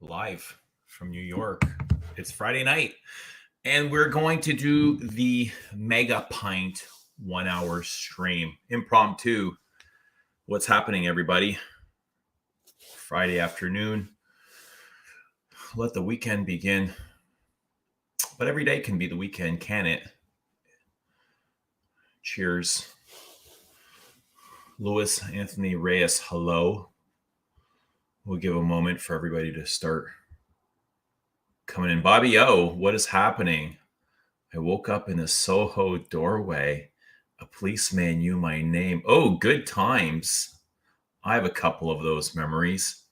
live from New York. It's Friday night, and we're going to do the Mega Pint 1 hour stream. Impromptu. What's happening, everybody? Friday afternoon. Let the weekend begin. But every day can be the weekend, can it? Cheers. Louis Anthony Reyes, hello. We'll give a moment for everybody to start coming in. Bobby O, what is happening? I woke up in a Soho doorway. A policeman knew my name. Oh, good times. I have a couple of those memories.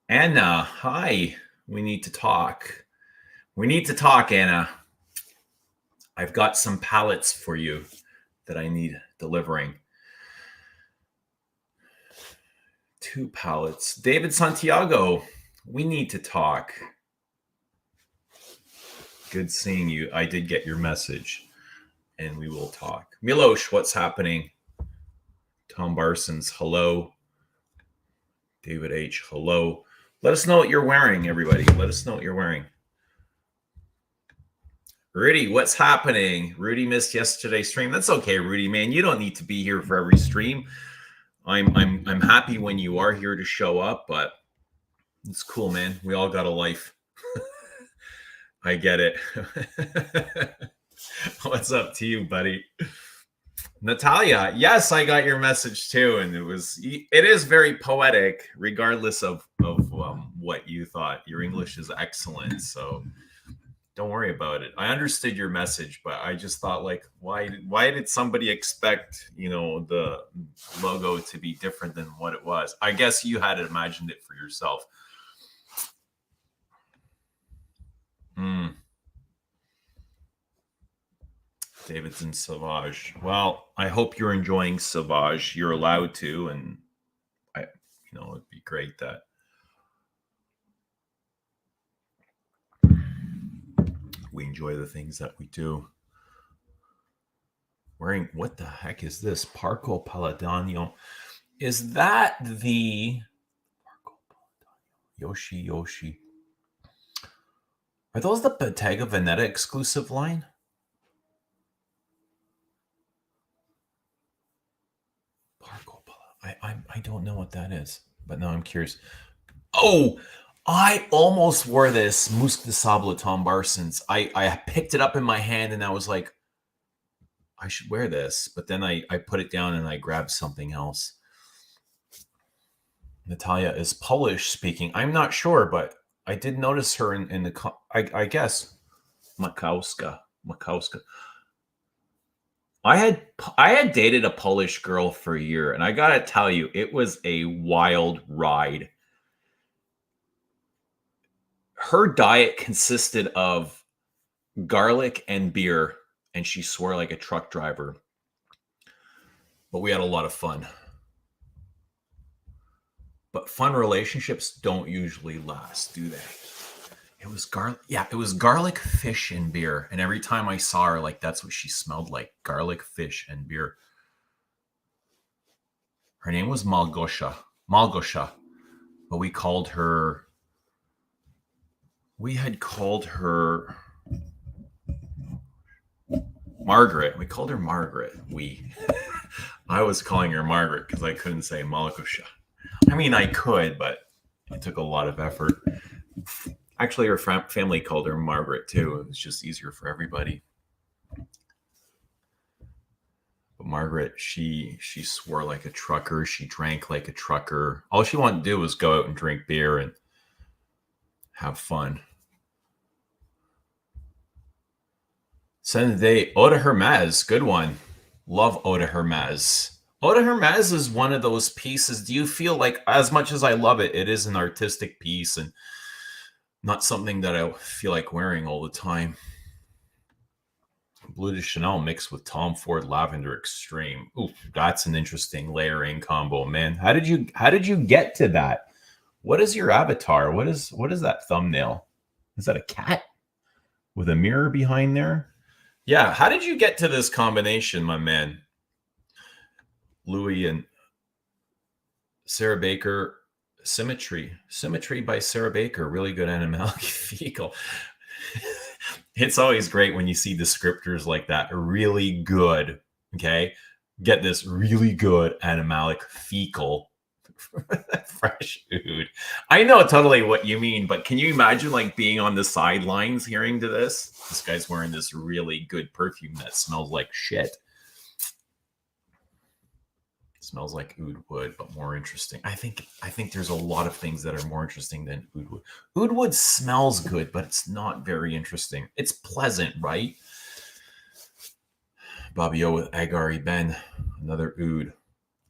Anna, hi. We need to talk. Anna. I've got some pallets for you that I need delivering. 2 pallets. David Santiago, we need to talk. Good seeing you. I did get your message, and we will talk. Milosh, what's happening? Tom Barsons, hello. David H, hello. Let us know what you're wearing, everybody. Let us know what you're wearing. Rudy, what's happening? Rudy missed yesterday's stream. That's okay, Rudy, man. You don't need to be here for every stream. I'm happy when you are here to show up, but it's cool, man. We all got a life. I get it. What's up to you, buddy? Natalia, yes, I got your message too, and it is very poetic, regardless of what you thought. Your English is excellent, so don't worry about it. I understood your message, but I just thought, like, why did somebody expect, the logo to be different than what it was? I guess you had imagined it for yourself. Davidson Sauvage. Well, I hope you're enjoying Sauvage. You're allowed to, and it'd be great that we enjoy the things that we do. Wearing, what the heck is this? Parco Paladano. Is that the Parco Paladano? Yoshi? Are those the Bottega Veneta exclusive line? Parco Paladano. I don't know what that is, but now I'm curious. Oh, I almost wore this Musc de Sable Tom Barsons. I picked it up in my hand and I was like, I should wear this. But then I put it down and I grabbed something else. Natalia is Polish speaking. I'm not sure, but I did notice her in the, I guess, Makowska. I had dated a Polish girl for a year, and I got to tell you, it was a wild ride. Her diet consisted of garlic and beer, and she swore like a truck driver. But we had a lot of fun. But fun relationships don't usually last, do they? It was garlic. Yeah, it was garlic, fish, and beer. And every time I saw her, like, that's what she smelled like: garlic, fish, and beer. Her name was Malgosia, but we had called her Margaret. We called her Margaret. I was calling her Margaret because I couldn't say Malgosia. I mean, I could, but it took a lot of effort. Actually, her family called her Margaret too. It was just easier for everybody. But Margaret, she swore like a trucker. She drank like a trucker. All she wanted to do was go out and drink beer and have fun. Sunday, Eau de Hermes, good one. Love Eau de Hermes. Eau de Hermes is one of those pieces. Do you feel like, as much as I love it, it is an artistic piece and not something that I feel like wearing all the time? Bleu de Chanel mixed with Tom Ford Lavender Extreme. Ooh, that's an interesting layering combo, man. How did you get to that? What is your avatar? What is that thumbnail? Is that a cat with a mirror behind there? Yeah, how did you get to this combination, my man? Louis and Sarah Baker Symmetry by Sarah Baker. Really good animalic fecal. It's always great when you see descriptors like that. Really good. Okay. Get this, really good animalic fecal fresh food. I know totally what you mean, but can you imagine like being on the sidelines hearing to this? This guy's wearing this really good perfume that smells like shit. Smells like oud wood, but more interesting. I think there's a lot of things that are more interesting than oud wood. Oud wood smells good, but it's not very interesting. It's pleasant, right? Bobby O with Agari Ben, another oud.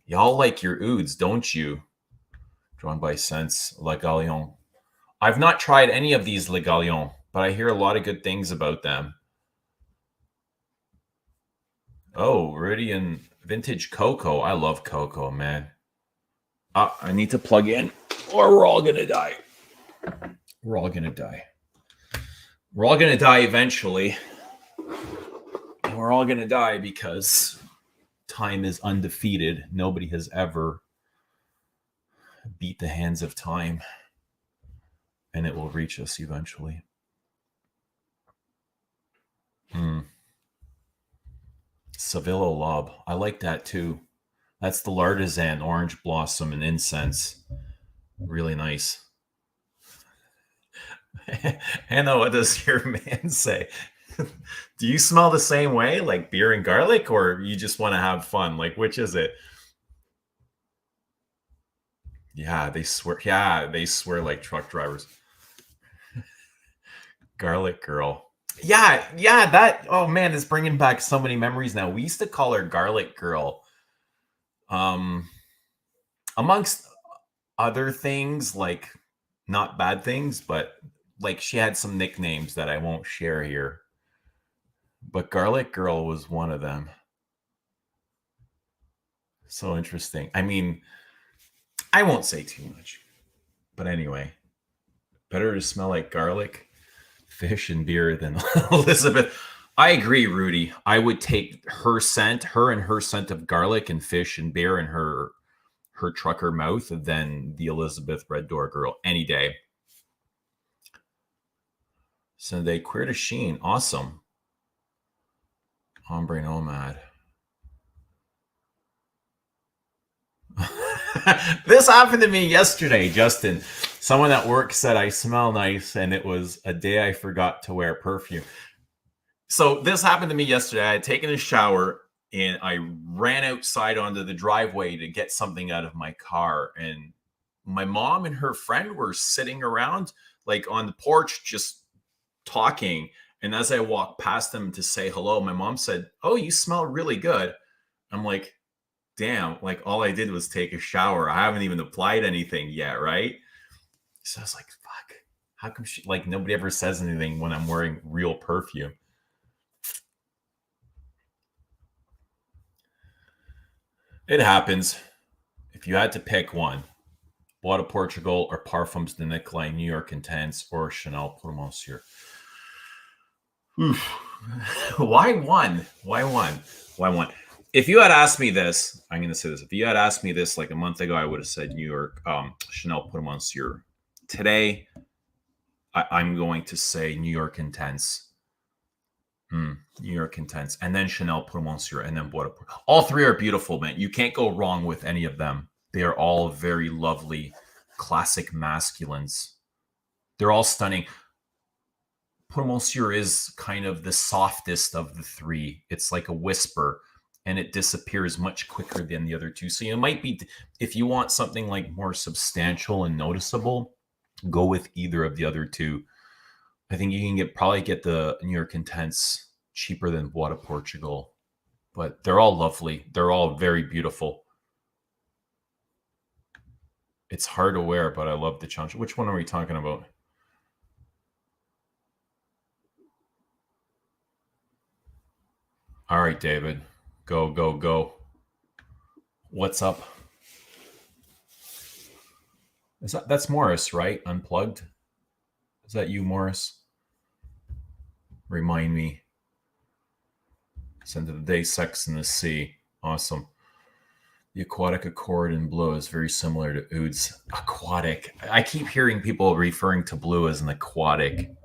Y'all like your ouds, don't you? Drawn by Sense La Galion. I've not tried any of these Le Galion, but I hear a lot of good things about them. Oh, Rudy and vintage cocoa. I love cocoa, man. I need to plug in or we're all going to die. We're all going to die. We're all going to die eventually. And we're all going to die because time is undefeated. Nobody has ever beat the hands of time. And it will reach us eventually. Sevilla Lob. I like that too. That's the L'artisan, orange blossom and incense. Really nice. Hannah, what does your man say? Do you smell the same way, like beer and garlic, or you just want to have fun? Like, which is it? Yeah, they swear. Yeah, they swear like truck drivers. Garlic girl. Yeah, that, oh man, it's bringing back so many memories now. We used to call her Garlic Girl. Amongst other things, like not bad things, but like she had some nicknames that I won't share here. But Garlic Girl was one of them. So interesting. I mean, I won't say too much. But anyway, better to smell like garlic, fish, and beer than Elizabeth. I agree, Rudy. I would take her and her scent of garlic and fish and beer in her trucker mouth than the Elizabeth Red Door girl any day. Sunday, Queer to Sheen. Awesome. Ombre Nomad. This happened to me yesterday, Justin. Someone at work said I smell nice, and it was a day I forgot to wear perfume. So this happened to me yesterday. I had taken a shower, and I ran outside onto the driveway to get something out of my car. And my mom and her friend were sitting around, like on the porch, just talking. And as I walked past them to say hello, my mom said, "Oh, you smell really good." I'm like, damn, like all I did was take a shower. I haven't even applied anything yet, right? So I was like, fuck, how come she, like, nobody ever says anything when I'm wearing real perfume? It happens. If you had to pick one, Bois de Portugal or Parfums de Nicolai New York Intense or Chanel Pour Monsieur. Why one? Why one? Why one? If you had asked me this, I'm going to say this. If you had asked me this like a month ago, I would have said New York, Chanel Pour Monsieur. Today, I'm going to say New York Intense. New York Intense. And then Chanel Pour Monsieur. And then Bois de Portugal. All three are beautiful, man. You can't go wrong with any of them. They are all very lovely, classic masculines. They're all stunning. Pour Monsieur is kind of the softest of the three. It's like a whisper, and it disappears much quicker than the other two. So you might be, if you want something like more substantial and noticeable, go with either of the other two. I think you can probably get the New York Intense cheaper than Bois de Portugal, but they're all lovely. They're all very beautiful. It's hard to wear, but I love the Chancho. Which one are we talking about? All right, David. Go, go, go. What's up? That's Morris, right? Unplugged. Is that you, Morris? Remind me. Send of the day, Sex in the Sea. Awesome. The aquatic accord in blue is very similar to Oud's aquatic. I keep hearing people referring to blue as an aquatic.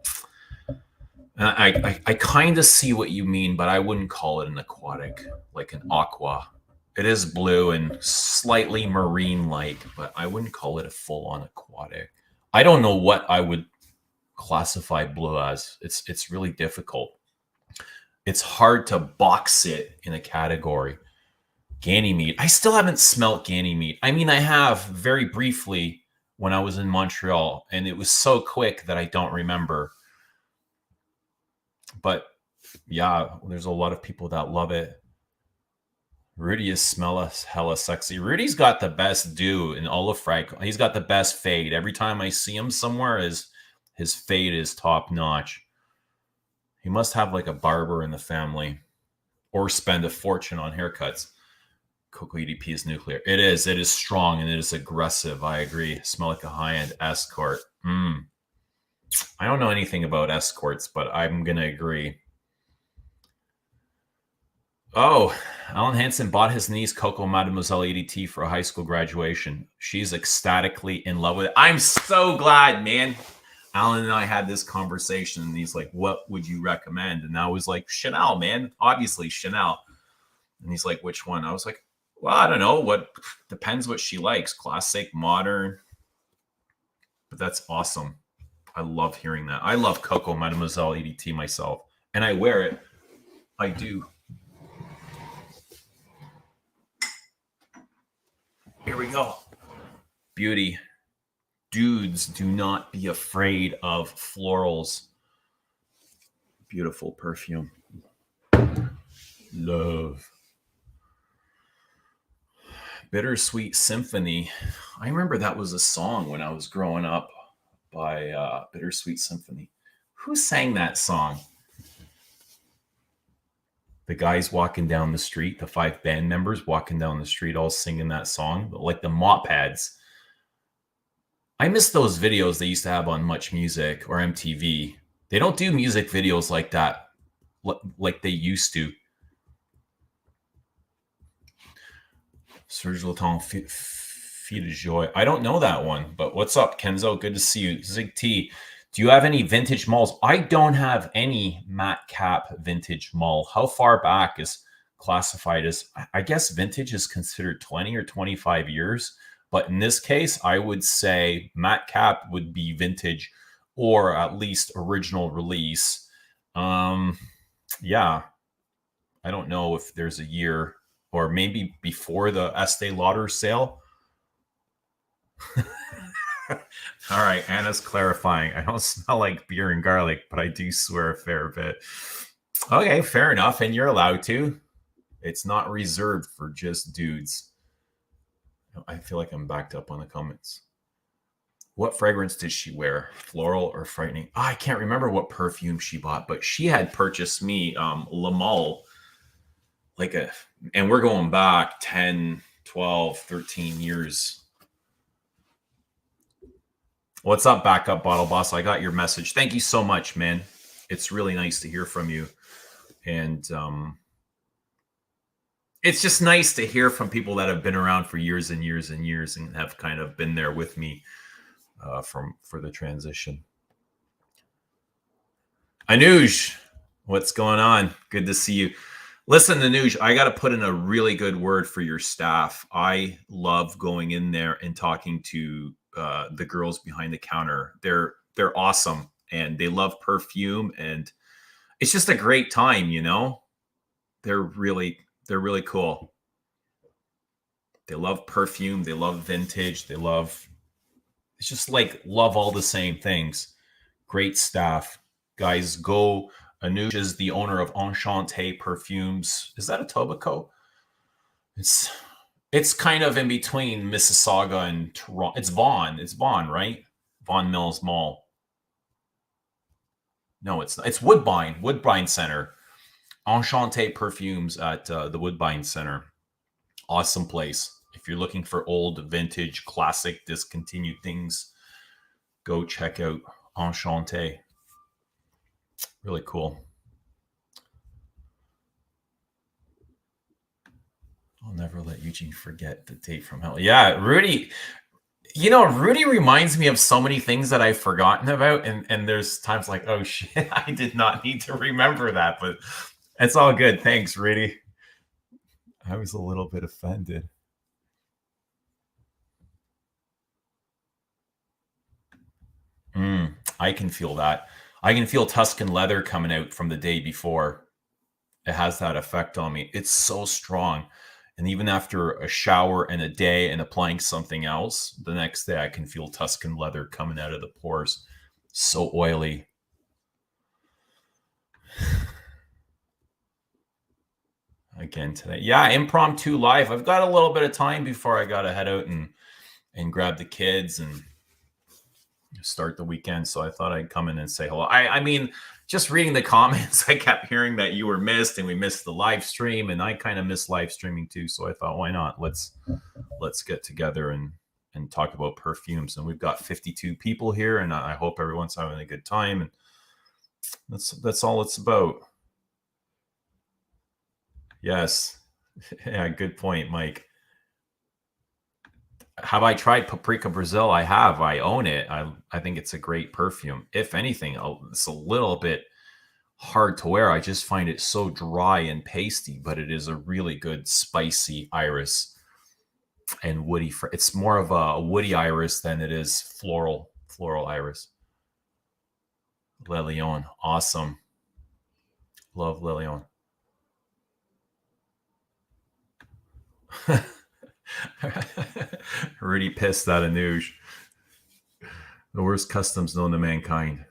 I kind of see what you mean, but I wouldn't call it an aquatic, like an aqua. It is blue and slightly marine-like, but I wouldn't call it a full-on aquatic. I don't know what I would classify blue as. It's really difficult. It's hard to box it in a category. Ganymede. I still haven't smelt Ganymede. I mean, I have very briefly when I was in Montreal, and it was so quick that I don't remember. But yeah, there's a lot of people that love it. Rudy is hella sexy. Rudy's got the best do in all of Frank. He's got the best fade. Every time I see him somewhere, his fade is top notch. He must have like a barber in the family or spend a fortune on haircuts. Coco EDP is nuclear. It is. It is strong and it is aggressive. I agree. Smell like a high-end escort. I don't know anything about escorts, but I'm going to agree. Oh, Alan Hansen bought his niece Coco Mademoiselle EDT for a high school graduation. She's ecstatically in love with it. I'm so glad, man. Alan and I had this conversation, and he's like, what would you recommend? And I was like, Chanel, man. Obviously, Chanel. And he's like, which one? I was like, well, I don't know. What depends what she likes. Classic, modern. But that's awesome. I love hearing that. I love Coco Mademoiselle EDT myself. And I wear it. I do. Here we go. Beauty. Dudes, do not be afraid of florals. Beautiful perfume. Love. Bittersweet Symphony. I remember that was a song when I was growing up by Bittersweet Symphony. Who sang that song? The guys walking down the street, the 5 band members walking down the street, all singing that song, like the mop pads. I miss those videos they used to have on Much Music or MTV. They don't do music videos like that, like they used to. Serge Laton, Fille de Joy. I don't know that one, but what's up, Kenzo? Good to see you. Zig T, do you have any vintage malls? I don't have any matte cap vintage mall. How far back is classified as, I guess vintage is considered 20 or 25 years. But in this case, I would say matte cap would be vintage or at least original release. Yeah, I don't know if there's a year or maybe before the Estee Lauder sale. All right, Anna's clarifying. I don't smell like beer and garlic, but I do swear a fair bit. Okay, fair enough. And you're allowed to. It's not reserved for just dudes. I feel like I'm backed up on the comments. What fragrance did she wear? Floral or frightening? Oh, I can't remember what perfume she bought, but she had purchased me La Mole, and we're going back 10, 12, 13 years. What's up, Backup Bottle Boss? I got your message. Thank you so much, man. It's really nice to hear from you. And it's just nice to hear from people that have been around for years and years and years and have kind of been there with me for the transition. Anuj, what's going on? Good to see you. Listen, Anuj, I got to put in a really good word for your staff. I love going in there and talking to the girls behind the counter. They're awesome and they love perfume, and it's just a great time, you know. They're really cool. They love perfume. They love vintage. It's just like love all the same things. Great staff. Guys, go. Anuj is the owner of Enchanté Perfumes. Is that a Tobacco? It's kind of in between Mississauga and Toronto. It's Vaughan. It's Vaughan, right? Vaughan Mills Mall. No, it's not. It's Woodbine Center. Enchanté Perfumes at the Woodbine Center. Awesome place. If you're looking for old, vintage, classic, discontinued things, go check out Enchanté. Really cool. I'll never let Eugene forget the date from hell. Yeah, Rudy. Rudy reminds me of so many things that I've forgotten about, and there's times like, oh shit, I did not need to remember that, but it's all good. Thanks, Rudy. I was a little bit offended. I can feel that. I can feel Tuscan leather coming out from the day before. It has that effect on me. It's so strong. And even after a shower and a day and applying something else, the next day I can feel Tuscan leather coming out of the pores. So oily. Again today. Yeah, impromptu live. I've got a little bit of time before I got to head out and grab the kids and start the weekend. So I thought I'd come in and say hello. I mean, just reading the comments, I kept hearing that you were missed and we missed the live stream, and I kind of miss live streaming too. So I thought, why not? Let's get together and talk about perfumes. And we've got 52 people here, and I hope everyone's having a good time. And that's all it's about. Yes. Yeah, good point, Mike. Have I tried Paprika Brazil? I have. I own it. I think it's a great perfume. If anything, it's a little bit hard to wear. I just find it so dry and pasty, but it is a really good spicy iris and woody. It's more of a woody iris than it is floral iris. Le Leon, awesome. Love Le Leon. Rudy pissed at Anuj. The worst customs known to mankind.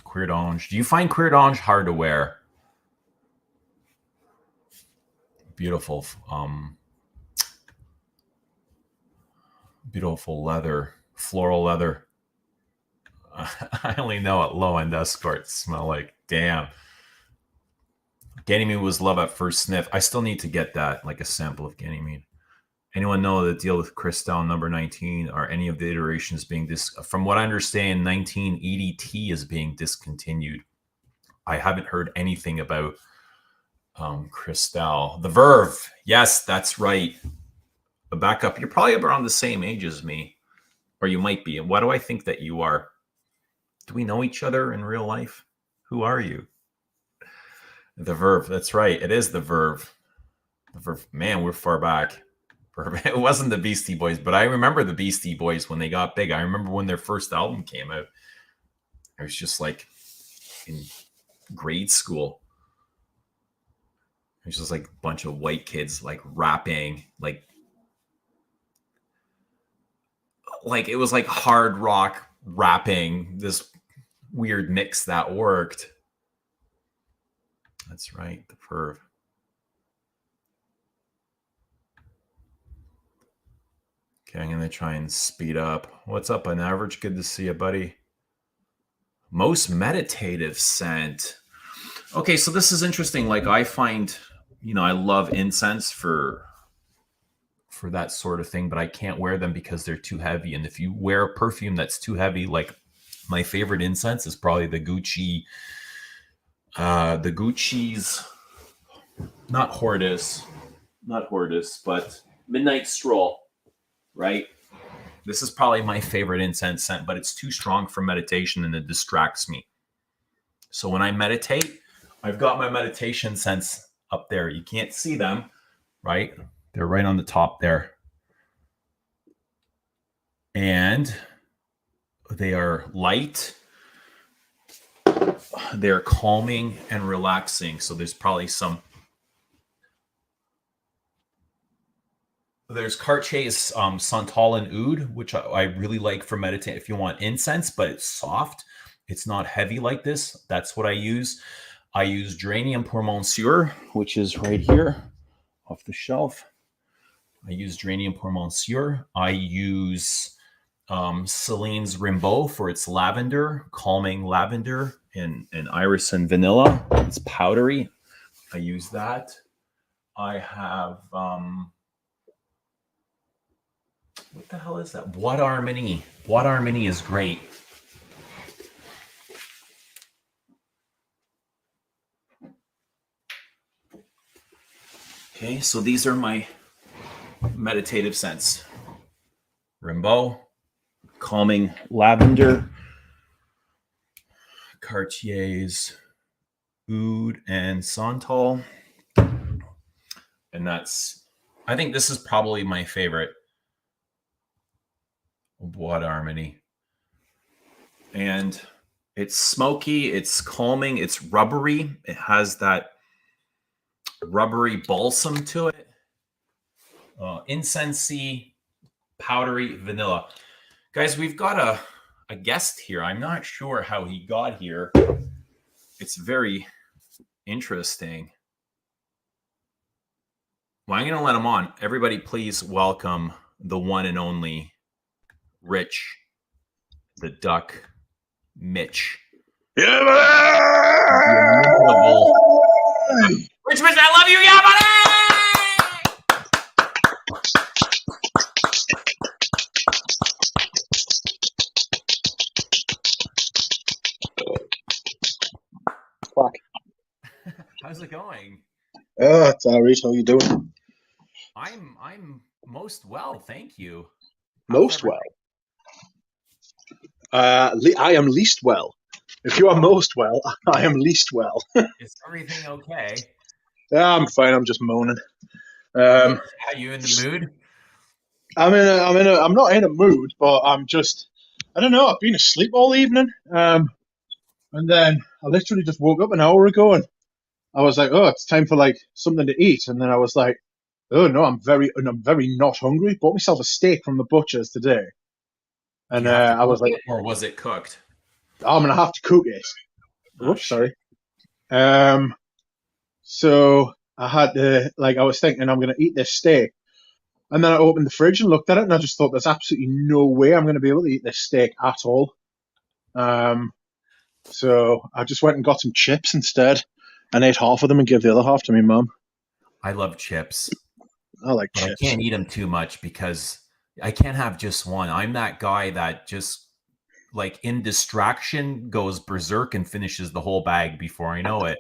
Cuir d'Ange. Do you find Cuir d'Ange hard to wear? Beautiful, beautiful leather, floral leather. I only know what low-end escorts smell like. Damn. Ganymede was love at first sniff. I still need to get that, like a sample of Ganymede. Anyone know the deal with Cristal number 19? Are any of the iterations being from what I understand, 19 EDT is being discontinued. I haven't heard anything about Cristal. The Verve. Yes, that's right. The backup. You're probably around the same age as me, or you might be. And why do I think that you are? Do we know each other in real life? Who are you? The Verve. That's right. It is the Verve. The Verve. Man, we're far back. It wasn't the Beastie Boys, but I remember the Beastie Boys when they got big. I remember when their first album came out. I was just like in grade school. It was just like a bunch of white kids like rapping, like it was like hard rock rapping, this weird mix that worked. That's right, the Verve. Okay, I'm going to try and speed up. What's up, on average? Good to see you, buddy. Most meditative scent. Okay, so this is interesting. Like I find, I love incense for that sort of thing, but I can't wear them because they're too heavy. And if you wear a perfume that's too heavy, like my favorite incense is probably the Gucci's, not Hortus, but Midnight Stroll, right? This is probably my favorite incense scent, but it's too strong for meditation and it distracts me. So when I meditate, I've got my meditation scents up there. You can't see them, right? They're right on the top there. And they are light. They're calming and relaxing. So there's probably there's Cartier's Santal and Oud, which I really like for meditate if you want incense, but it's soft. It's not heavy like this. That's what I use. I use Geranium pour Monsieur, which is right here off the shelf. I use Geranium pour Monsieur. I use Celine's Rimbaud for its lavender, calming lavender, and iris and vanilla. It's powdery. I use that. I have what the hell is that? Bois d'Harmonie. Bois d'Harmonie is great. Okay, so these are my meditative scents. Rimbaud, calming lavender, Cartier's Oud and Santal. And I think this is probably my favorite Bois d'Harmonie. And it's smoky, it's calming, it's rubbery. It has that rubbery balsam to it. Incensey, powdery vanilla. Guys, we've got a guest here. I'm not sure how he got here. It's very interesting. Well, I'm going to let him on. Everybody, please welcome the one and only Rich, the Duck, Mitch. Yeah, buddy! Rich, I love you, yeah, buddy! Fuck. How's it going? Oh, it's all right. How you doing? I'm most well, thank you. Most well. I am least well. If you are most well, I am least well. Is everything okay? Yeah, I'm fine. I'm just moaning. Are you in the mood? I'm not in a mood, but I'm just. I don't know. I've been asleep all evening. And then I literally just woke up an hour ago, and I was like, "Oh, it's time for like something to eat." And then I was like, "Oh no, I'm very not hungry." Bought myself a steak from the butcher's today, and I was like, "Or was it cooked?" Oh, I'm gonna have to cook it. Oops, sorry. So I had to I was thinking I'm gonna eat this steak, and then I opened the fridge and looked at it, and I just thought there's absolutely no way I'm gonna be able to eat this steak at all. So I just went and got some chips instead, and ate half of them and gave the other half to my mum. I love chips. I like chips. I can't eat them too much because I can't have just one. I'm that guy that just in distraction goes berserk and finishes the whole bag before I know it.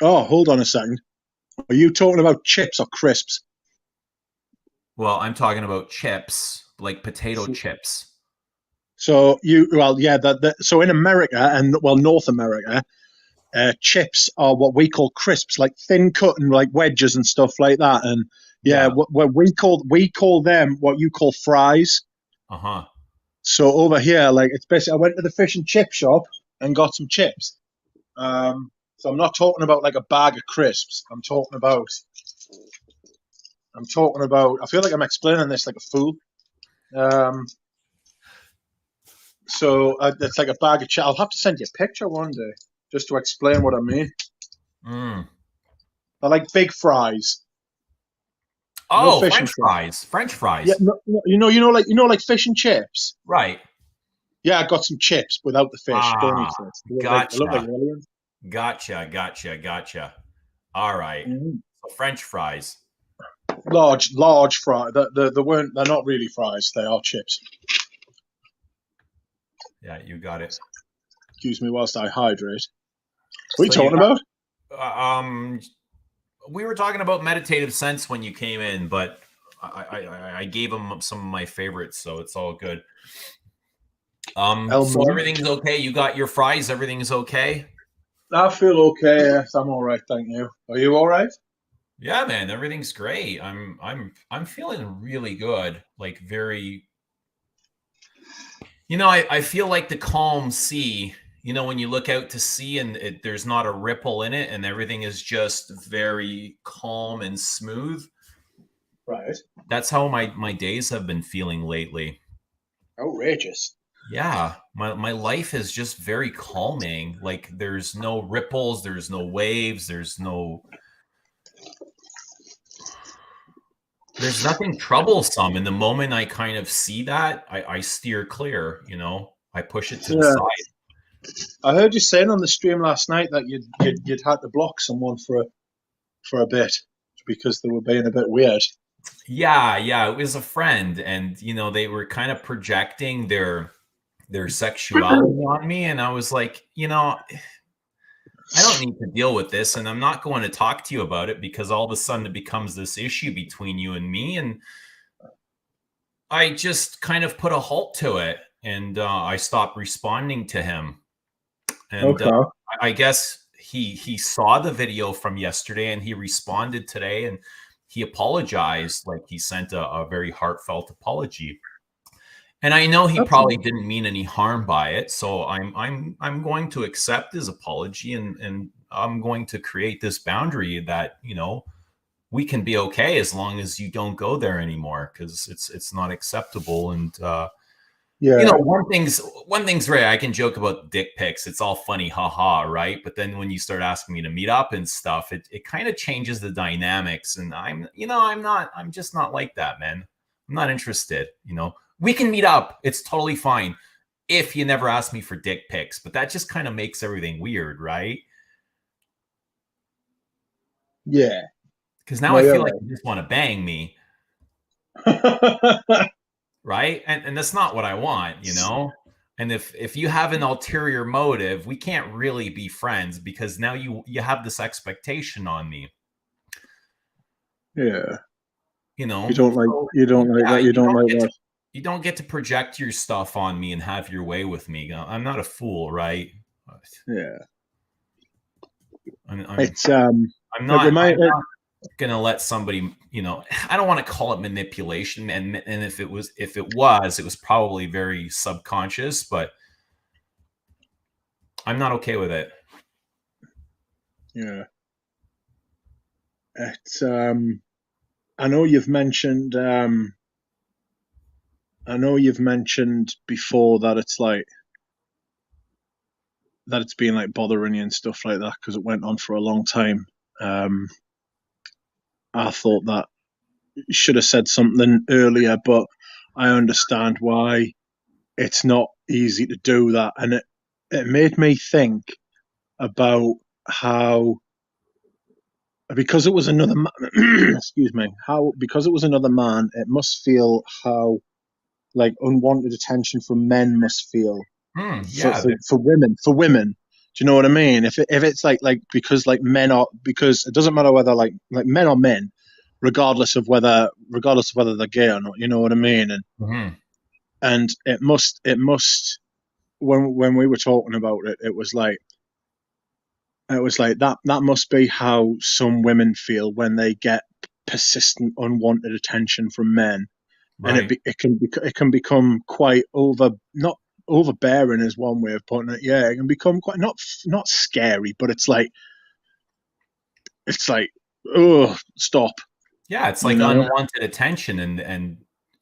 Oh, hold on a second. Are you talking about chips or crisps? Well, I'm talking about chips, like potato chips. So so in America and North America, chips are what we call crisps, like thin cut and like wedges and stuff like that. And what we call them what you call fries. Uh-huh. So over here, it's basically I went to the fish and chip shop and got some chips. So I'm not talking about like a bag of crisps. I'm talking about. I feel like I'm explaining this like a fool. So it's like a bag of chips. I'll have to send you a picture one day just to explain what I mean. They're like big fries. Oh, French fries. French fries. Yeah, like fish and chips. Right. Yeah, I got some chips without the fish. Don't eat fish. Gotcha. They look like aliens. Gotcha. All right. Mm-hmm. So French fries. Large fry. They're not really fries. They are chips. Yeah, you got it. Excuse me whilst I hydrate. What are you talking about? We were talking about meditative scents when you came in, but I gave them some of my favorites, so it's all good. So everything's okay. You got your fries. Everything's okay. I feel okay. Yes, I'm all right. Thank you. Are you all right? Yeah, man. Everything's great. I'm feeling really good. Like very. I feel like the calm sea. When you look out to sea and there's not a ripple in it, and everything is just very calm and smooth. Right. That's how my days have been feeling lately. Outrageous. Yeah, my life is just very calming. Like there's no ripples, there's no waves, there's nothing troublesome. And the moment I kind of see that, I steer clear. I push it to the side. I heard you saying on the stream last night that you'd had to block someone for a bit because they were being a bit weird. Yeah, it was a friend, and they were kind of projecting their sexuality on me, and I was like, I don't need to deal with this, and I'm not going to talk to you about it because all of a sudden it becomes this issue between you and me. And I just kind of put a halt to it, and I stopped responding to him. And Okay. I guess he saw the video from yesterday, and he responded today, and he apologized. Like, he sent a very heartfelt apology. And I know he That's probably nice. didn't mean any harm by it, so I'm going to accept his apology, and I'm going to create this boundary that, we can be okay as long as you don't go there anymore, because it's not acceptable. And Yeah. one thing's right. I can joke about dick pics. It's all funny, haha, right? But then when you start asking me to meet up and stuff, it kind of changes the dynamics. And I'm just not like that, man. I'm not interested. We can meet up. It's totally fine if you never ask me for dick pics. But that just kind of makes everything weird, right? Yeah. Because now No, I you're feel like you just want to bang me, right. right? And that's not what I want. And if you have an ulterior motive, we can't really be friends, because now you have this expectation on me. Yeah. You You know, don't like so you don't like yeah, that. You don't like that. you don't get to project your stuff on me and have your way with me. I'm not a fool, right? Yeah. I'm I'm, It's I'm it not remind I'm not gonna let somebody. I don't want to call it manipulation, and if it was probably very subconscious, but I'm not okay with it. yeah. It's I know you've mentioned I know you've mentioned before that it's like that it's been like bothering you and stuff like that because it went on for a long time. Um, I thought that you should have said something earlier, but I understand why it's not easy to do that, and it made me think about how because it was another man, excuse me, how because it was another man, it must feel how like unwanted attention from men must feel for, Yeah. for, for women. For women, do you know what I mean? If it's like because like men are because it doesn't matter whether like men are men, regardless of whether they're gay or not. You know what I mean? And it must when we were talking about it, it was like that must be how some women feel when they get persistent unwanted attention from men, and Right. it can become quite not overbearing is one way of putting it. Yeah, it can become quite not scary, but it's like oh stop, Yeah, it's you like know? unwanted attention, and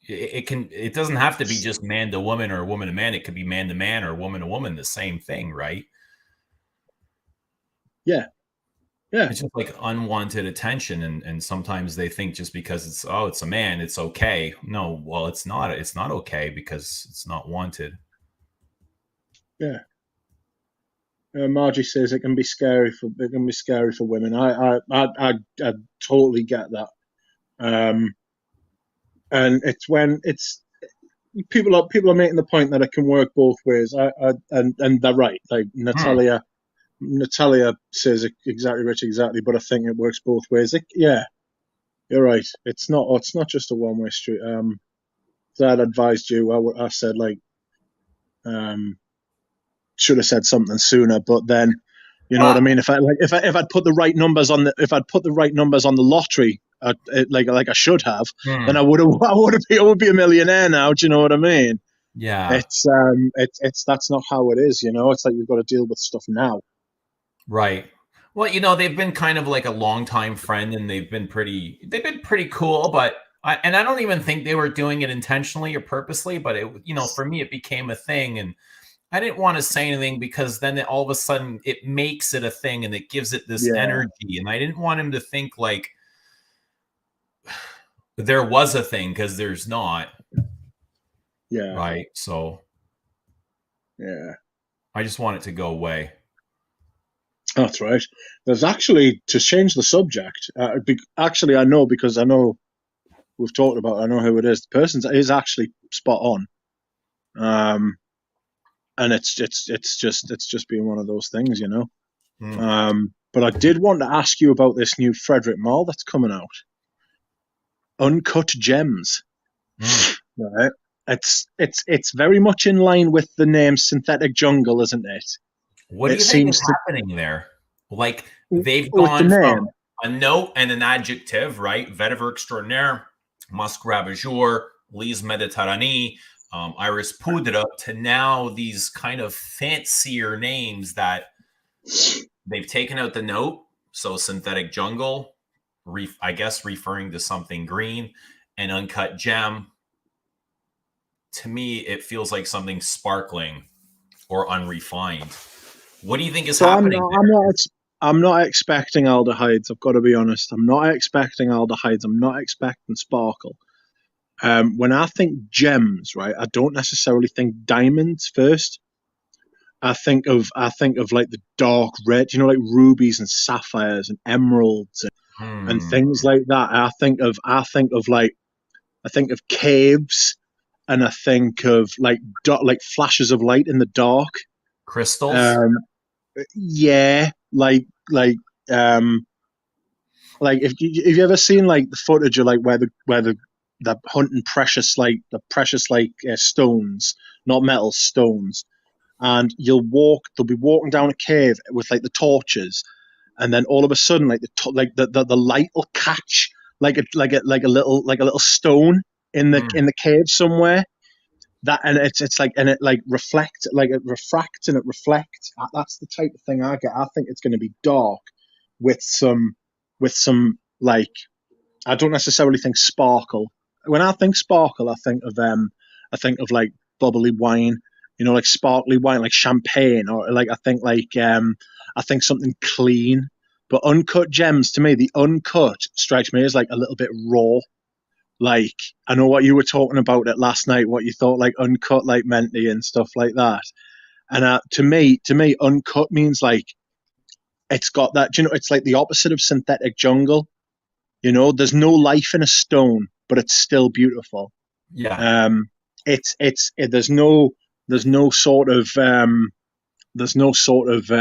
it doesn't have to be just man to woman or woman to man. It could be man to man or woman to woman, the same thing, right? Yeah, yeah, It's just like unwanted attention, and sometimes they think just because it's a man, it's okay. No, well, it's not. It's not okay because it's not wanted. yeah. Margie says it can be scary for women. I totally get that. Um, and it's when it's people are making the point that it can work both ways. And they're right. Like Hmm. Natalia says it exactly, Rich, exactly. But I think it works both ways. Yeah, you're right. It's not just a one way street. So I'd advised you. I said like um, should have said something sooner, but then you know what I Well, mean. If I'd put the right numbers on the lottery, like I should have, then hmm. I would be a millionaire now. Do you know what I mean? Yeah. It's that's not how it is. It's like you've got to deal with stuff now. Right. Well, they've been kind of like a longtime friend, and they've been pretty cool, but I don't even think they were doing it intentionally or purposely, but for me, it became a thing, and I didn't want to say anything because then all of a sudden it makes it a thing and it gives it this Yeah, energy, and I didn't want him to think like there was a thing, because there's not, yeah, right? So yeah. I just want it to go away. That's right. There's actually to change the subject. Actually, I know because I know we've talked about. I know who it is. The person is actually spot on. Um, and it's just been one of those things. Mm. But I did want to ask you about this new Frederick Malle that's coming out, Uncut Gems. Mm. Right? It's very much in line with the name Synthetic Jungle, isn't it? What do It you think is seems to happening there? Like they've with the gone from name. a note and an adjective, right? Vetiver extraordinaire, Musc ravageur, Lise Mediterranee, Iris Poudre, to now these kind of fancier names that they've taken out the note. So synthetic jungle, I guess referring to something green, and uncut gem. To me, it feels like something sparkling or unrefined. What do you think is So happening there? I'm not expecting aldehydes. I've got to be honest. I'm not expecting aldehydes. I'm not expecting sparkle. When I think gems, right, I don't necessarily think diamonds first. I think of like the dark red, you know, like rubies and sapphires and emeralds and Hmm. things like that. I think of caves and I think of like flashes of light in the dark. Crystals? Um, yeah, um, like if you ever seen like the footage of like where the hunting precious stones, not metal stones, and they'll be walking down a cave with like the torches, and then all of a sudden like the light will catch like a little stone Hmm. in the cave somewhere, that and it's like and it like reflects like it refracts and it reflects. That's the type of thing I get. I think it's going to be dark with some like, I don't necessarily think sparkle. When I think sparkle, I think of like bubbly wine, you know, like sparkly wine, like champagne, or like I think something clean. But uncut gems, to me, the uncut strikes me as like a little bit raw. Like, I know what you were talking about it last night, what you thought like uncut, like Menti and stuff like that. And to me, uncut means like it's got that. You know, it's like the opposite of synthetic jungle. You know, there's no life in a stone, but it's still beautiful. Yeah. Um, there's no sort of there's no sort of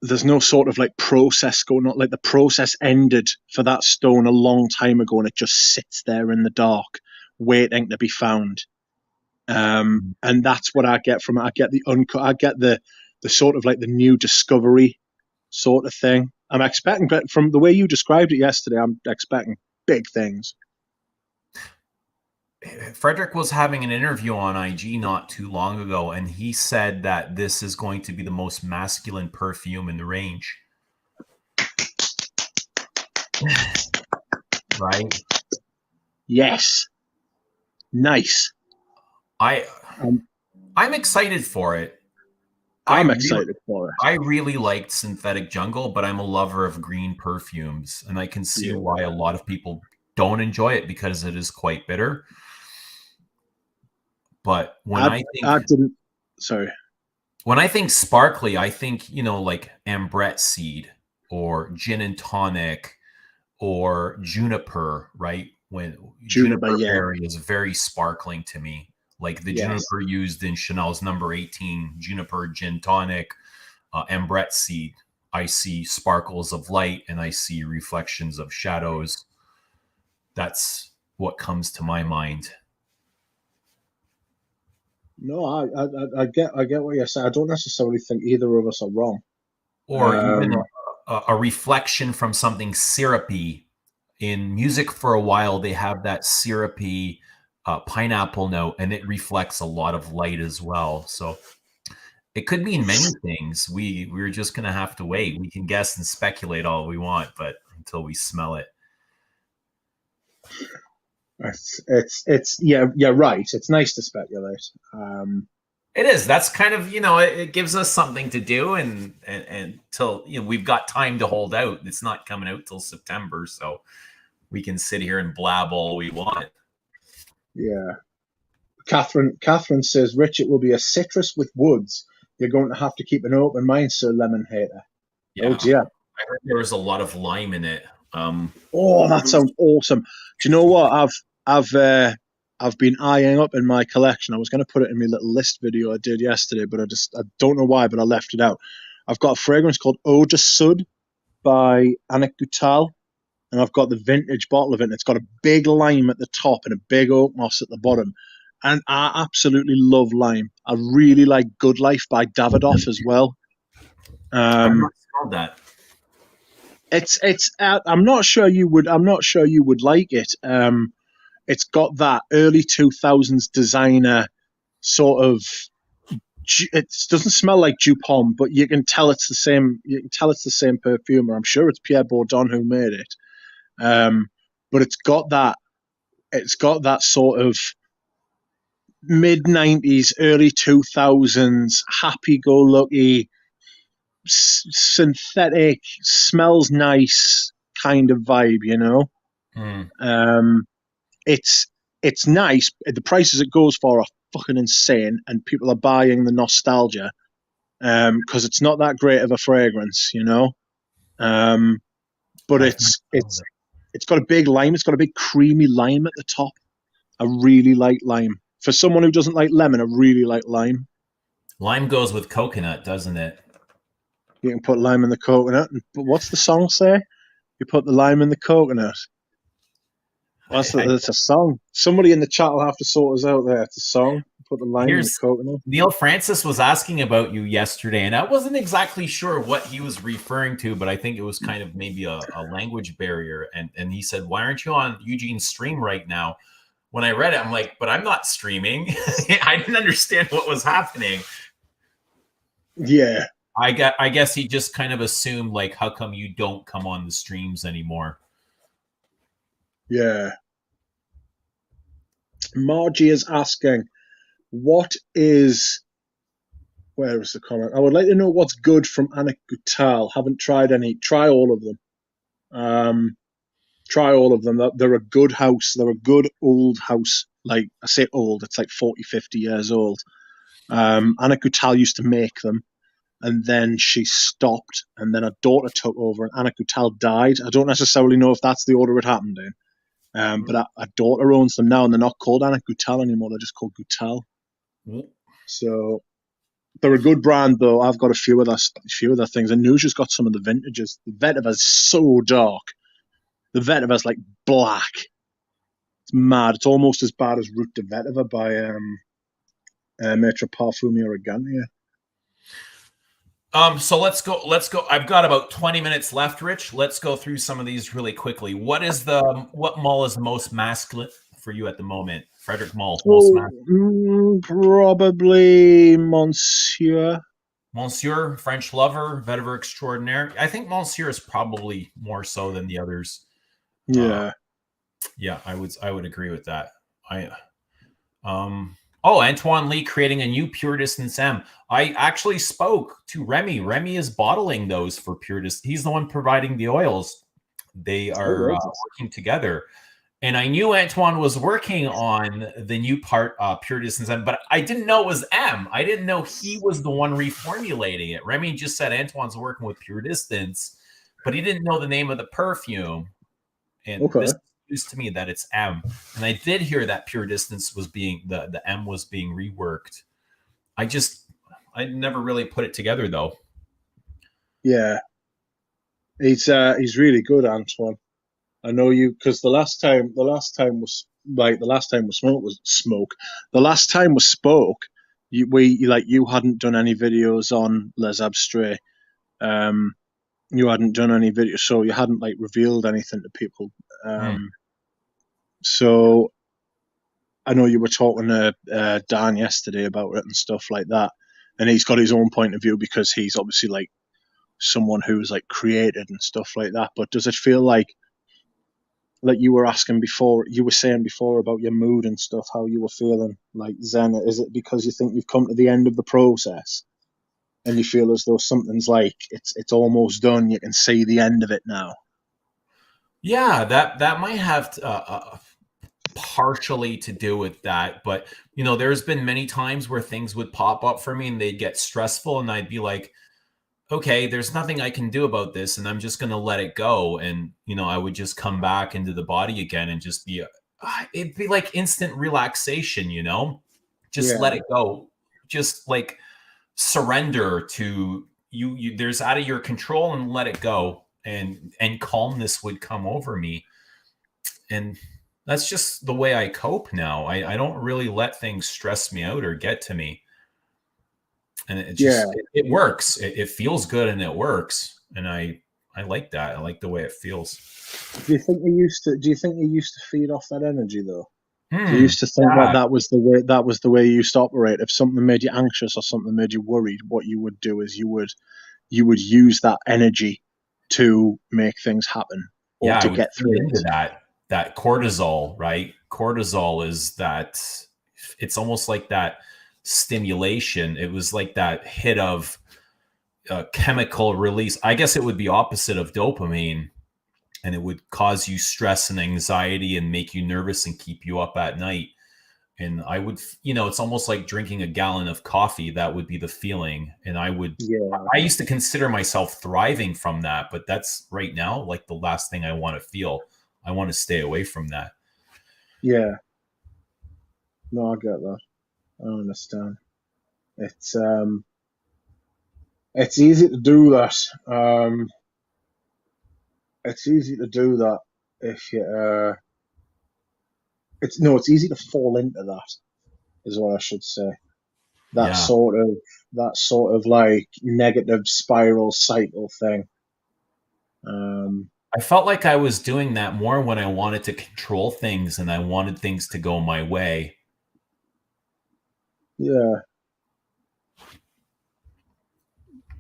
there's no sort of like process going on. Like the process ended for that stone a long time ago, and it just sits there in the dark, waiting to be found. And that's what I get from it. I get the uncut. I get the sort of like the new discovery sort of thing. I'm expecting, but from the way you described it yesterday, I'm expecting big things. Frederick was having an interview on IG not too long ago, and he said that this is going to be the most masculine perfume in the range. Right? Yes, nice. I Um, I'm excited for it. I I'm really excited for it. I really liked Synthetic Jungle, but I'm a lover of green perfumes, and I can see Yeah, why a lot of people don't enjoy it because it is quite bitter. But I I didn't. Sorry. when I think sparkly, I think, like ambrette seed or gin and tonic or juniper, right? When Juniper, juniper yeah, berry is very sparkling to me, like the yes. juniper used in Chanel's number 18, juniper gin tonic, ambrette seed. I see sparkles of light and I see reflections of shadows. That's what comes to my mind. No, I get what you're saying. I don't necessarily think either of us are wrong. Or even Um, a reflection from something syrupy. In music for a while, they have that syrupy pineapple note, and it reflects a lot of light as well. So it could mean many things. We're just gonna have to wait. We can guess and speculate all we want, but until we smell it. it's yeah, right. It's nice to speculate. It is. That's kind of, it gives us something to do, and till we've got time to hold out. It's not coming out till September, so we can sit here and blab all we want. Yeah. Catherine says, Rich, it will be a citrus with woods. You're going to have to keep an open mind, Sir Lemon Hater. Oh Yeah, dear. I heard there was a lot of lime in it. Oh, that sounds awesome. Do you know what? I've been eyeing up in my collection. I was going to put it in my little list video I did yesterday, but I don't know why, but I left it out. I've got a fragrance called Eau de Sud by Anik Goutal, and I've got the vintage bottle of it. And it's got a big lime at the top and a big oak moss at the bottom. And I absolutely love lime. I really like Good Life by Davidoff as well. I've not smelled that. I'm not sure you would like it. It's got that early 2000s designer sort of. It doesn't smell like Dupont, but you can tell it's the same. You can tell it's the same perfumer. I'm sure it's Pierre Bourdon who made it. But it's got that. It's got that sort of mid 90s, early 2000s, happy-go-lucky, synthetic, smells nice kind of vibe. You know. It's nice. The prices it goes for are fucking insane, and people are buying the nostalgia because it's not that great of a fragrance, you know. But it's got a big lime. It's got a big creamy lime at the top. I really like lime. For someone who doesn't like lemon, I really like lime. Lime goes with coconut, doesn't it? You can put lime in the coconut. But what's the song say? You put the lime in the coconut. That's a song. Somebody in the chat will have to sort us out there. It's a song. Put the lime in the coconut. Neil Francis was asking about you yesterday, and I wasn't exactly sure what he was referring to, but I think it was kind of maybe a language barrier. And he said, "Why aren't you on Eugene's stream right now?" When I read it, I'm like, "But I'm not streaming." I didn't understand what was happening. Yeah. I guess he just kind of assumed, like, how come you don't come on the streams anymore? Yeah. Margie is asking, where is the comment? I would like to know what's good from Anik Goutal. Haven't tried any. Try all of them. Try all of them. They're a good house. They're a good old house. Like, I say old, it's like 40, 50 years old. Anik Goutal used to make them, and then she stopped, and then her daughter took over, and Anik Goutal died. I don't necessarily know if that's the order it happened in. But our daughter owns them now, and they're not called Anik Goutal anymore. They're just called Goutal. So they're a good brand, though. I've got a few of their things. And Nuja's got some of the vintages. The Vetiver's so dark. The Vetiver's like black. It's mad. It's almost as bad as Route de Vetiver by Maître Parfume Arrogantia. So let's go. I've got about 20 minutes left, Rich. Let's go through some of these really quickly. What mall is most masculine for you at the moment? Frederick Mall. Probably Monsieur. Monsieur, French Lover, Vetiver Extraordinaire. I think Monsieur is probably more so than the others. Yeah. Yeah, I would agree with that. Antoine Lee creating a new Pure Distance M. I actually spoke to Remy. Remy is bottling those for Pure Distance. He's the one providing the oils. They are working together. And I knew Antoine was working on the new part, Pure Distance M, but I didn't know it was M. I didn't know he was the one reformulating it. Remy just said Antoine's working with Pure Distance, but he didn't know the name of the perfume. And this news to me that it's M. And I did hear that Pure Distance was being the M was being reworked. I never really put it together though. Yeah. He's really good, Antoine. I know you because the last time we spoke, you hadn't done any videos on Les Abstraits. You hadn't done any videos, so you hadn't like revealed anything to people. So I know you were talking to Dan yesterday about it and stuff like that, and he's got his own point of view because he's obviously like someone who's like created and stuff like that. But does it feel like you were asking before, you were saying before about your mood and stuff, how you were feeling like Zen? Is it because you think you've come to the end of the process and you feel as though something's like it's almost done, you can see the end of it now? Yeah, that might have partially to do with that, but there's been many times where things would pop up for me and they'd get stressful, and I'd be like, okay, there's nothing I can do about this, and I'm just going to let it go. And I would just come back into the body again and just be it'd be like instant relaxation, you know? Just let Yeah, it go. Just like surrender to you there's out of your control and let it go. And calmness would come over me. And that's just the way I cope now. I don't really let things stress me out or get to me. And it yeah. just it works. It feels good and it works. And I like that. I like the way it feels. Do you think you used to? Do you think you used to feed off that energy though? Do you Hmm. used to think that Yeah. that was the way you used to operate? If something made you anxious or something made you worried, what you would do is you would use that energy to make things happen or Yeah, I to would get feed through into it. that cortisol, right? Cortisol is that it's almost like that stimulation. It was like that hit of chemical release. I guess it would be opposite of dopamine, and it would cause you stress and anxiety and make you nervous and keep you up at night. And I would, it's almost like drinking a gallon of coffee. That would be the feeling. And Yeah, I used to consider myself thriving from that, but that's right now like the last thing I want to feel. I want to stay away from that. yeah. No, I get that. I understand. It's um, it's easy to do that. It's easy to do that if you it's no, it's easy to fall into that, is what I should say. That Yeah. sort of that sort of like negative spiral cycle thing. Um, I felt like I was doing that more when I wanted to control things and I wanted things to go my way. yeah,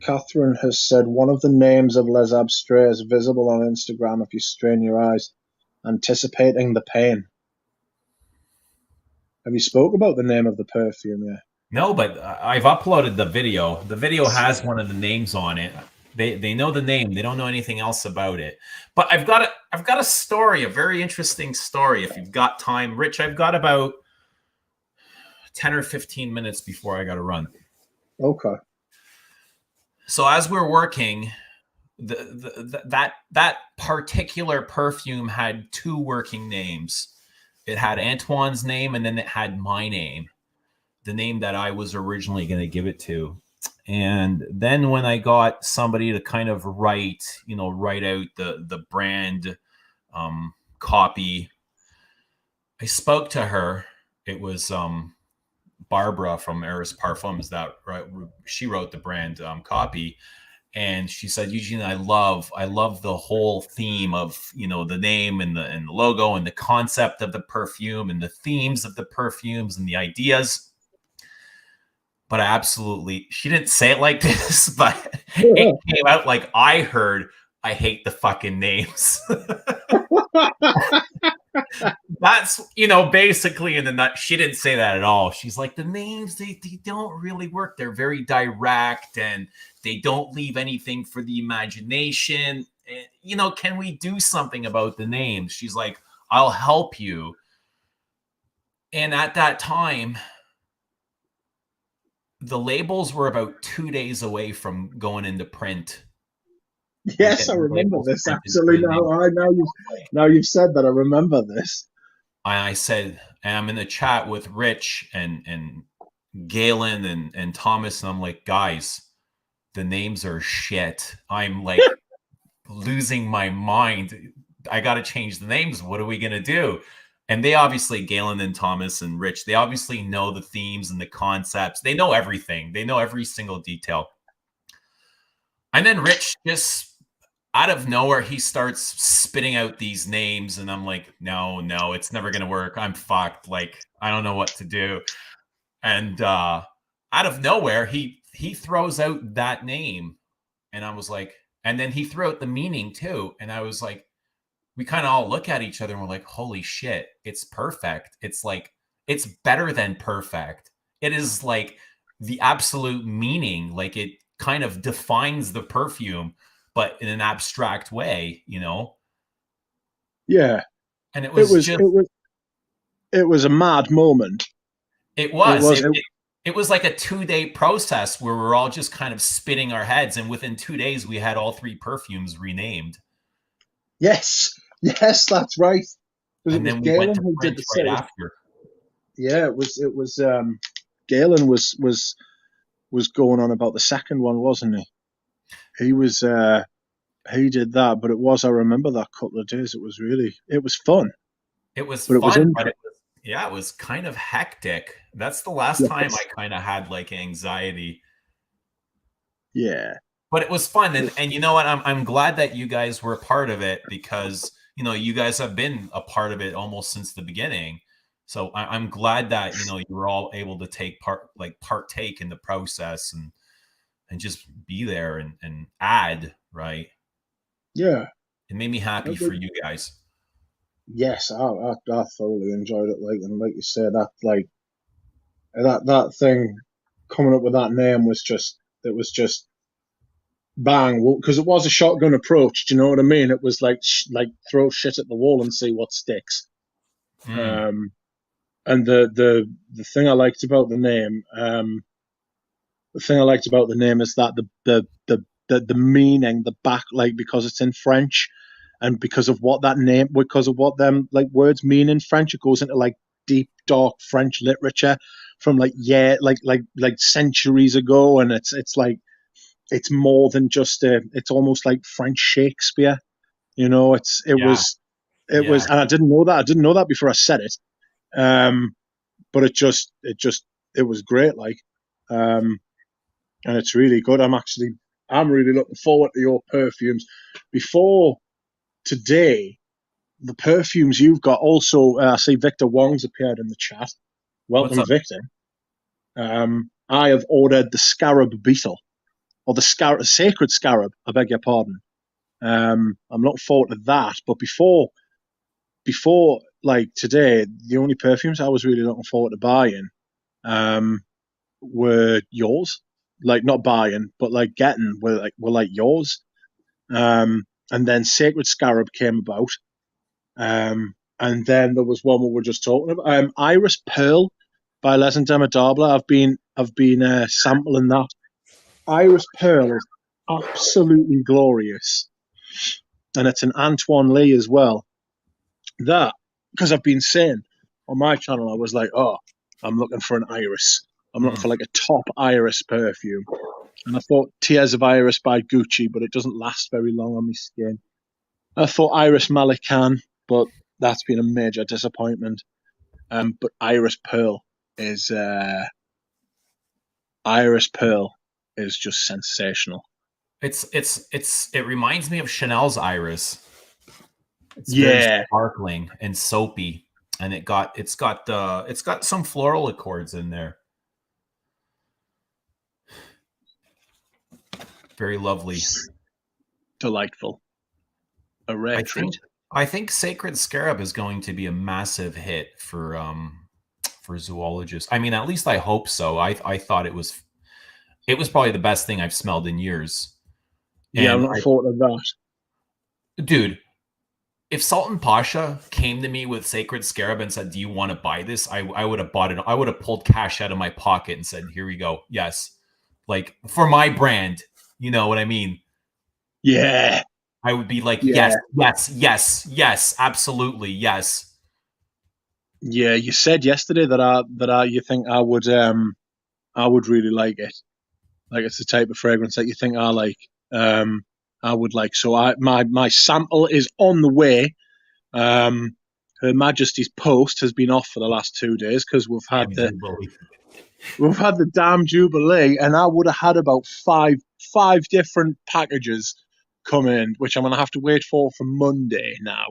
Catherine has said one of the names of Les Abstraits is visible on Instagram if you strain your eyes, anticipating the pain. Have you spoke about the name of the perfume yet? No, but I've uploaded the video. The video has one of the names on it. They know the name. They don't know anything else about it. But I've got a story, a very interesting story. If you've got time, Rich, I've got about 10 or 15 minutes before I got to run. Okay. So as we're working, that particular perfume had two working names. It had Antoine's name and then it had my name, the name that I was originally going to give it to. And then when I got somebody to kind of write out the brand copy, I spoke to her. It was Barbara from Eris Parfums that she wrote the brand copy, and she said, Eugene, I love the whole theme of the name and the logo and the concept of the perfume and the themes of the perfumes and the ideas. But I absolutely, she didn't say it like this, but it came out like I heard, I hate the fucking names. That's, basically in the nut. She didn't say that at all. She's like, the names, they don't really work. They're very direct and they don't leave anything for the imagination. And, can we do something about the names? She's like, I'll help you. And at that time, the labels were about 2 days away from going into print. Like Yes, I getting the remember labels this printed for actually. the name. Now you've said that, I remember this. I said, and I'm in the chat with Rich and Galen and Thomas, and I'm like, guys, the names are shit. I'm like losing my mind. I got to change the names. What are we gonna do? And they obviously, Galen and Thomas and Rich, they obviously know the themes and the concepts. They know everything. They know every single detail. And then Rich just out of nowhere, he starts spitting out these names, and I'm like, no, it's never gonna work. I'm fucked. Like, I don't know what to do. And out of nowhere, he throws out that name, and I was like, and then he threw out the meaning too, and I was like, we kind of all look at each other and we're like, holy shit, it's perfect. It's like it's better than perfect. It is like the absolute meaning. Like it kind of defines the perfume, but in an abstract way. Yeah, And it it was was just it was it was a mad moment. it It was was. it, it it was like a 2-day process where we're all just kind of spitting our heads, and within 2 days we had all three perfumes renamed. Yes, yes, that's right. because it And was then we went Galen to who did French the right set. after. Yeah, it was Galen was going on about the second one, wasn't he? He was he did that, but it was, I remember that couple of days. It was fun, It was but it was fun, but interesting. it was kind of hectic. That's the last time I Yes. kind of had like anxiety. Yeah. But it was fun, and you know what? I'm glad that you guys were a part of it because you guys have been a part of it almost since the beginning. So I'm glad that you were all able to partake in the process and just be there and add right. Yeah. It made me I happy for think- you guys. yes, I thoroughly enjoyed it. Like, and like you said, that thing coming up with that name was just, it was just bang, because it was a shotgun approach. Do you know what I mean? It was like throw shit at the wall and see what sticks. Mm, Um, and the thing I liked about the name, the thing I liked about the name is that the meaning, the back, like, because it's in French, and because of what them like words mean in French, it goes into like deep dark French literature from like, yeah, like centuries ago, and it's like it's more than just it's almost like French Shakespeare. yeah, It was, yeah. and I didn't know that before I said it. Um, but it was great. Like, um, and it's really good. I'm really looking forward to your perfumes. Before today, the perfumes you've got also, I see Victor Wong's appeared in the chat. What's Welcome, up? Victor. I have ordered the Scarab Beetle, or the Sacred Scarab, I beg your pardon. I'm looking forward to that. But before like today, the only perfumes I was really looking forward to buying um, were yours. Like, not buying, but like getting were like yours. And then Sacred Scarab came about. And then there was one we were just talking about. Iris Pearl by Les and Demodable. I've been sampling that. Iris Pearl is absolutely glorious, and it's an Antoine Lee as well. That, because I've been saying on my channel, I was like, oh, I'm looking for an Iris. I'm looking Mm. for like a top Iris perfume. And I thought Tears of Iris by Gucci, but it doesn't last very long on my skin. I thought Iris Malikan, but that's been a major disappointment. But is uh, Iris Pearl is just sensational. It reminds me of Chanel's Iris. It's very Yeah, sparkling and soapy, and it's got some floral accords in there. Very lovely. delightful. A rare I think treat. I think Sacred Scarab is going to be a massive hit for zoologists. I mean, at least I hope so. I thought it was probably the best thing I've smelled in years. Yeah, I'm And not forward of that. dude, if Sultan Pasha came to me with Sacred Scarab and said, "Do you want to buy this?" I would have bought it. I would have pulled cash out of my pocket and said, "Here we go. Yes." Like for my brand, you know what I mean? Yeah, I would be like, "Yes, yeah, yes, yes, yes, absolutely, yes." yeah. You said yesterday that you think I would really like it. Like, it's the type of fragrance that you think I like. Um, I would like. So my sample is on the way. Her Majesty's post has been off for the last 2 days because Damn Jubilee. we've had the damn Jubilee, and I would have had about five different packages come in, which I'm gonna have to wait for Monday now,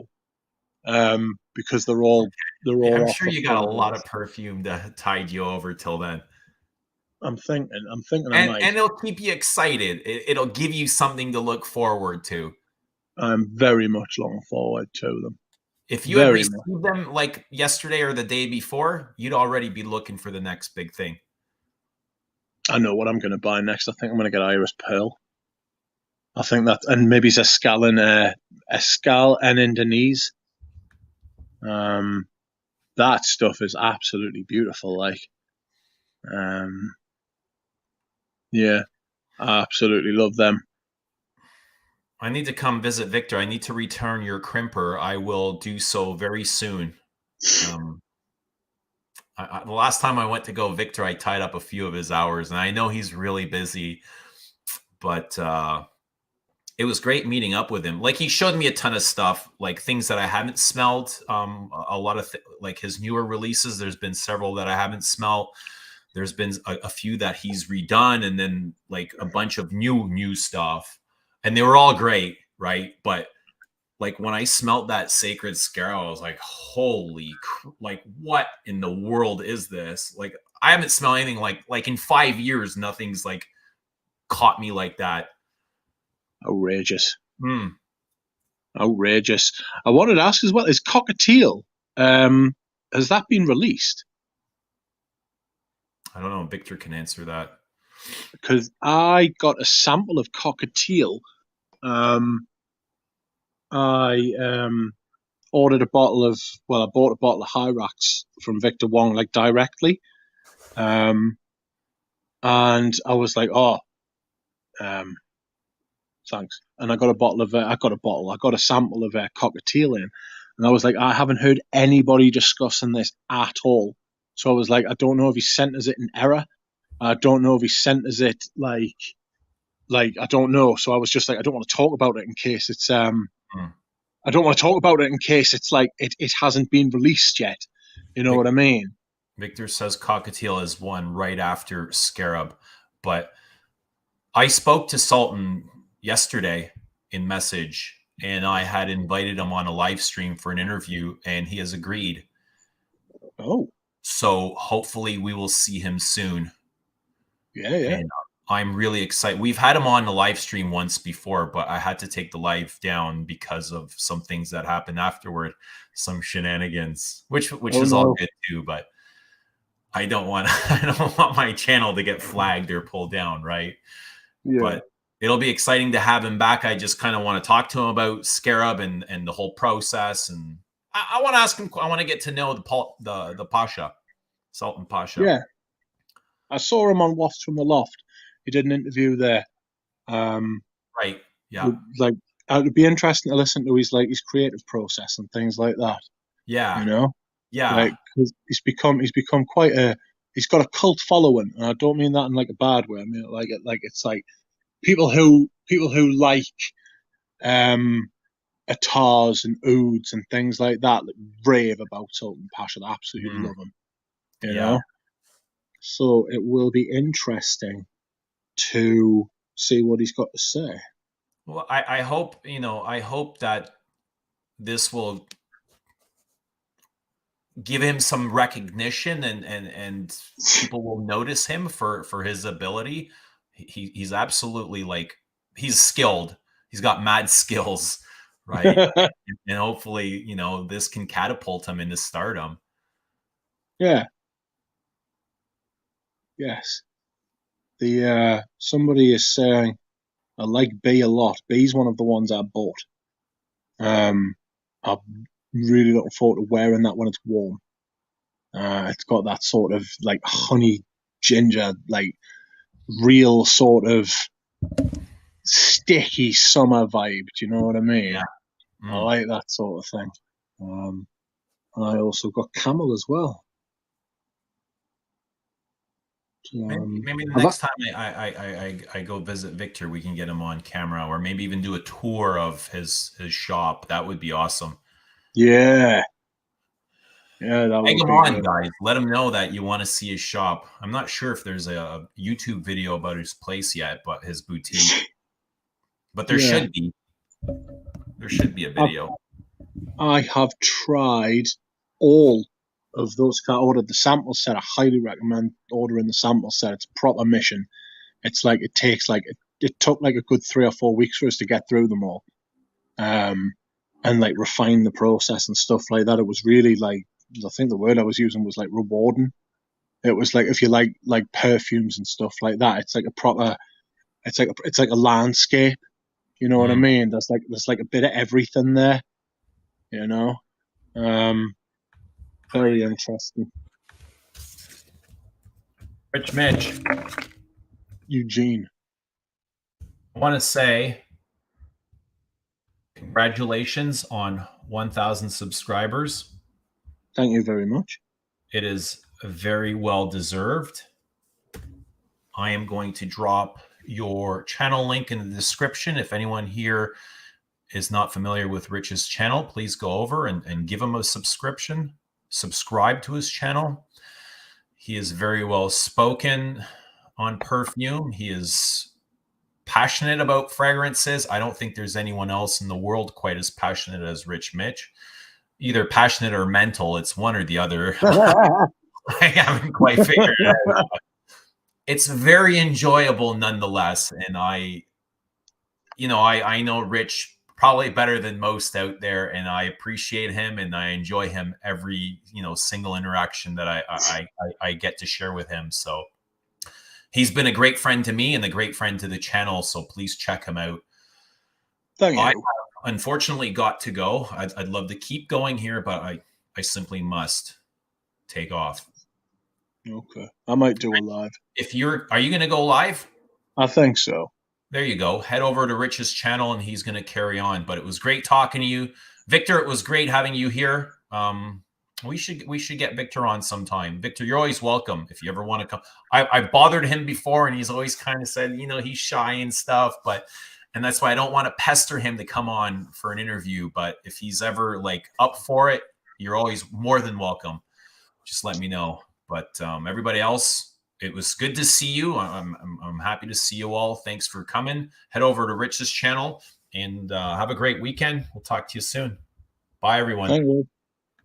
because they're all I'm off sure for you got a lot of holidays. perfume to tide you over till then. I'm thinking I And might. and it'll keep you excited. It'll give you something to look forward to. I'm very much looking forward to them. If you had Very much. received them like yesterday or the day before, you'd already be looking for the next big thing. I know what I'm going to buy next. I think I'm going to get Iris Pearl. I think that, and maybe Escal and Indonese. Um, that stuff is absolutely beautiful. Like, um, yeah, I absolutely love them. I need to come visit Victor. I need to return your crimper. I will do so very soon. Um, the last time I went to go Victor, I tied up a few of his hours, and I know he's really busy, but it was great meeting up with him. Like, he showed me a ton of stuff, like things that I haven't smelled. A lot of like his newer releases. There's been several that I haven't smelled. There's been a few that he's redone, and then like a bunch of new stuff, and they were all great, right? But like when I smelt that Sacred Scarrow, I was like, holy, like what in the world is this? Like, I haven't smelled anything like in 5 years. Nothing's like caught me like that. Outrageous. Mm. Outrageous. I wanted to ask as well, is Cockatiel, has that been released? I don't know. Victor can answer that. Because I got a sample of Cockatiel. I ordered a bottle of, well, I bought a bottle of Hyrax from Victor Wong, like directly. And I was like, oh, thanks. And I got a sample of Cockatiel in. And I was like, I haven't heard anybody discussing this at all. So I was like, I don't know if he sent us it in error. I don't know if he sent us it like I don't know. So I was just like, I don't want to talk about it in case it's Mm. I don't want to talk about it in case it's like it hasn't been released yet. You know what I mean? Victor says Cockatiel is one right after Scarab, but I spoke to Sultan yesterday in message, and I had invited him on a live stream for an interview, and he has agreed. Oh, So hopefully we will see him soon. yeah. And I'm really excited. We've had him on the live stream once before, but I had to take the live down because of some things that happened afterward, some shenanigans, which Oh is all no. good too. But I don't want I don't want my channel to get flagged or pulled down, right? Yeah. But it'll be exciting to have him back. I just kind of want to talk to him about Scarab and the whole process, and I want to ask him. I want to get to know the Pasha, Sultan Pasha. Yeah. I saw him on Wafts from the Loft. He did an interview there. Um, Right? Yeah. like it would be interesting to listen to his creative process and things like that. You Yeah. know, Yeah. like 'cause he's become quite a he's got a cult following, and I don't mean that in like a bad way. I mean like it's like people who like um atars and ouds and things like that rave about Sultan Pasha. They absolutely Mhm. love him. You Yeah. know, so it will be interesting to see what he's got to say. Well, I hope, I hope that this will give him some recognition, and people will notice him for his ability. He's absolutely like, he's skilled. He's got mad skills, right? And hopefully, this can catapult him into stardom. Yeah. Yes. The somebody is saying I like B a lot. B's one of the ones I bought. I'm really looking forward to wearing that when it's warm. It's got that sort of like honey ginger, like real sort of sticky summer vibe. Do you know what I mean? Yeah. I Mm. like that sort of thing. And I also got camel as well. Maybe the I've, next time I go visit Victor, we can get him on camera, or maybe even do a tour of his shop. That would be awesome. yeah, that Egg would him be on, good. guys. Let him know that you want to see his shop. I'm not sure if there's a YouTube video about his place yet, but his boutique. But there Yeah, should be. There should be a I've, video. I have tried all of those. I ordered the sample set. I highly recommend ordering the sample set. It's a proper mission. It's like it took like a good 3 or 4 weeks for us to get through them all, um, and like refine the process and stuff like that. It was really like, I think the word I was using was like rewarding. It was like if you like perfumes and stuff like that. It's like a proper. It's like a landscape. You know what I Mm. mean? There's like a bit of everything there. You know. Um, Very interesting. Rich Mitch, Eugene. I want to say Congratulations on 1,000 subscribers. Thank you very much. It is very well deserved. I am going to drop your channel link in the description. If anyone here is not familiar with Rich's channel, please go over and give him a subscription. Subscribe to his channel. He is very well spoken on perfume. He is passionate about fragrances. I don't think there's anyone else in the world quite as passionate as Rich Mitch. Either passionate or mental. It's one or the other. I haven't quite figured it out. It's very enjoyable nonetheless. And I know Rich probably better than most out there, and I appreciate him and I enjoy him every, single interaction that I get to share with him. So he's been a great friend to me and a great friend to the channel. So please check him out. Thank you. I unfortunately got to go. I'd love to keep going here, but I simply must take off. Okay. I might do a live. Are you going to go live? I think so. There you go. Head over to Rich's channel and he's going to carry on. But it was great talking to you, Victor. It was great having you here. We should get Victor on sometime. Victor, you're always welcome if you ever want to come. I bothered him before and he's always kind of said, he's shy and stuff, and that's why I don't want to pester him to come on for an interview. But if he's ever up for it, you're always more than welcome. Just let me know. But everybody else, it was good to see you. I'm happy to see you all. Thanks for coming. Head over to Rich's channel and have a great weekend. We'll talk to you soon. Bye, everyone. Thank you.